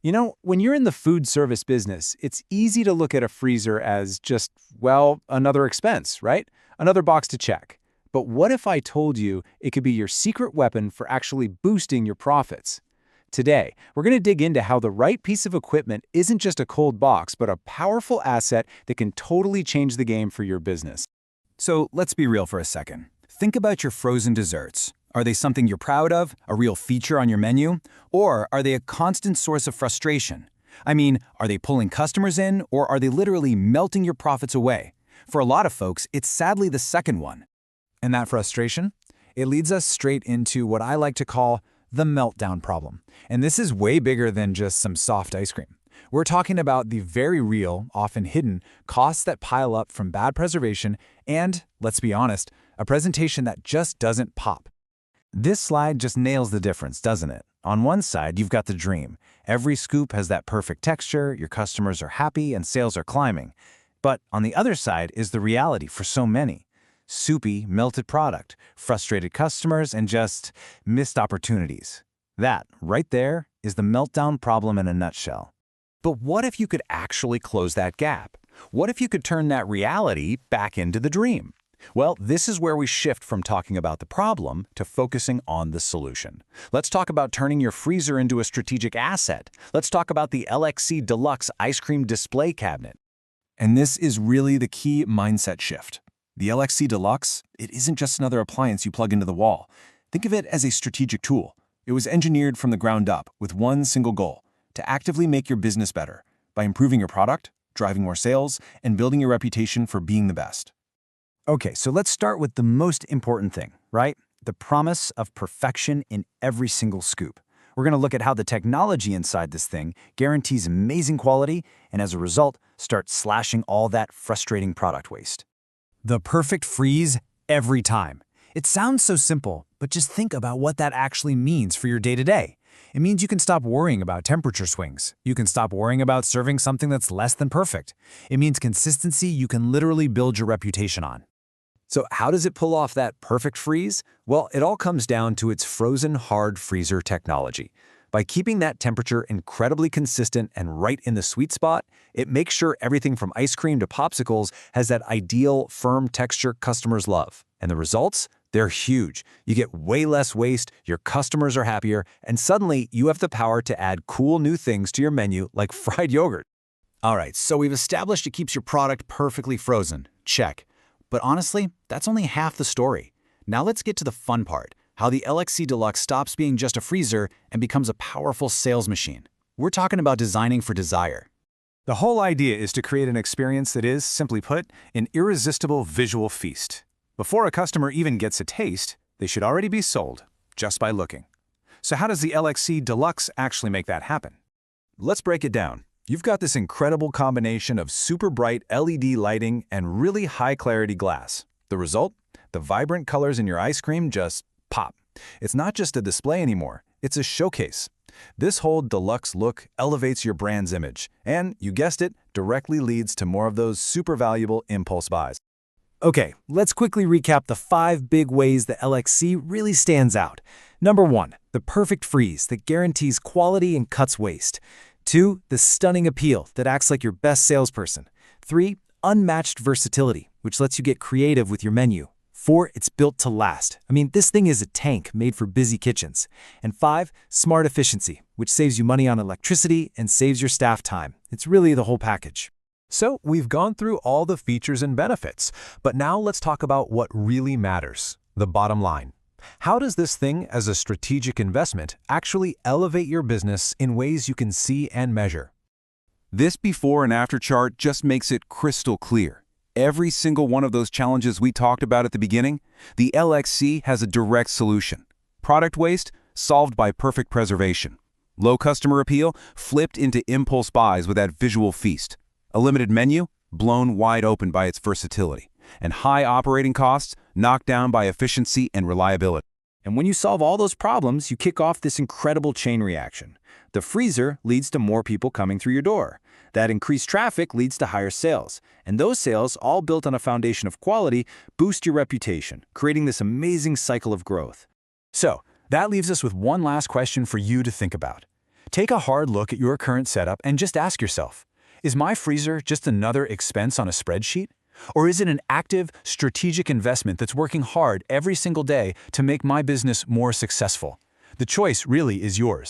When you're in the food service business, it's easy to look at a freezer as just, well, another expense, right? Another box to check. But what if I told you it could be your secret weapon for actually boosting your profits? Today, we're going to dig into how the right piece of equipment isn't just a cold box, but a powerful asset that can totally change the game for your business. So let's be real for a second. Think about your frozen desserts. Are they something you're proud of, a real feature on your menu? Or are they a constant source of frustration? I mean, are they pulling customers in, or are they literally melting your profits away? For a lot of folks, it's sadly the second one. And that frustration? It leads us straight into what I like to call the meltdown problem. And this is way bigger than just some soft ice cream. We're talking about the very real, often hidden, costs that pile up from bad preservation and, let's be honest, a presentation that just doesn't pop. This slide just nails the difference, doesn't it? On one side, you've got the dream. Every scoop has that perfect texture, your customers are happy, and sales are climbing. But on the other side is the reality for so many. Soupy, melted product, frustrated customers, and just missed opportunities. That, right there, is the meltdown problem in a nutshell. But what if you could actually close that gap? What if you could turn that reality back into the dream? Well, this is where we shift from talking about the problem to focusing on the solution. Let's talk about turning your freezer into a strategic asset. Let's talk about the LXC Deluxe ice cream display cabinet. And this is really the key mindset shift. The LXC Deluxe, it isn't just another appliance you plug into the wall. Think of it as a strategic tool. It was engineered from the ground up with one single goal: to actively make your business better by improving your product, driving more sales, and building your reputation for being the best. Okay, so let's start with the most important thing, right? The promise of perfection in every single scoop. We're going to look at how the technology inside this thing guarantees amazing quality and, as a result, start slashing all that frustrating product waste. The perfect freeze every time. It sounds so simple, but just think about what that actually means for your day-to-day. It means you can stop worrying about temperature swings. You can stop worrying about serving something that's less than perfect. It means consistency you can literally build your reputation on. So how does it pull off that perfect freeze? Well, it all comes down to its frozen hard freezer technology. By keeping that temperature incredibly consistent and right in the sweet spot, it makes sure everything from ice cream to popsicles has that ideal, firm texture customers love. And the results? They're huge. You get way less waste, your customers are happier, and suddenly you have the power to add cool new things to your menu like fried yogurt. All right, so we've established it keeps your product perfectly frozen. Check. But honestly, that's only half the story. Now let's get to the fun part, how the LXC Deluxe stops being just a freezer and becomes a powerful sales machine. We're talking about designing for desire. The whole idea is to create an experience that is, simply put, an irresistible visual feast. Before a customer even gets a taste, they should already be sold, just by looking. So how does the LXC Deluxe actually make that happen? Let's break it down. You've got this incredible combination of super bright LED lighting and really high-clarity glass. The result? The vibrant colors in your ice cream just pop. It's not just a display anymore, it's a showcase. This whole deluxe look elevates your brand's image, and, you guessed it, directly leads to more of those super valuable impulse buys. Okay, let's quickly recap the 5 big ways the LXC really stands out. Number 1, the perfect freeze that guarantees quality and cuts waste. 2, the stunning appeal that acts like your best salesperson. 3, unmatched versatility, which lets you get creative with your menu. 4, it's built to last. I mean, this thing is a tank made for busy kitchens. And 5, smart efficiency, which saves you money on electricity and saves your staff time. It's really the whole package. So we've gone through all the features and benefits, but now let's talk about what really matters, the bottom line. How does this thing, as a strategic investment, actually elevate your business in ways you can see and measure? This before and after chart just makes it crystal clear. Every single one of those challenges we talked about at the beginning, the LXC has a direct solution. Product waste, solved by perfect preservation. Low customer appeal, flipped into impulse buys with that visual feast. A limited menu, blown wide open by its versatility. And high operating costs, knocked down by efficiency and reliability. And when you solve all those problems, you kick off this incredible chain reaction. The freezer leads to more people coming through your door. That increased traffic leads to higher sales. And those sales, all built on a foundation of quality, boost your reputation, creating this amazing cycle of growth. So, that leaves us with one last question for you to think about. Take a hard look at your current setup and just ask yourself, is my freezer just another expense on a spreadsheet? Or is it an active, strategic investment that's working hard every single day to make my business more successful? The choice really is yours.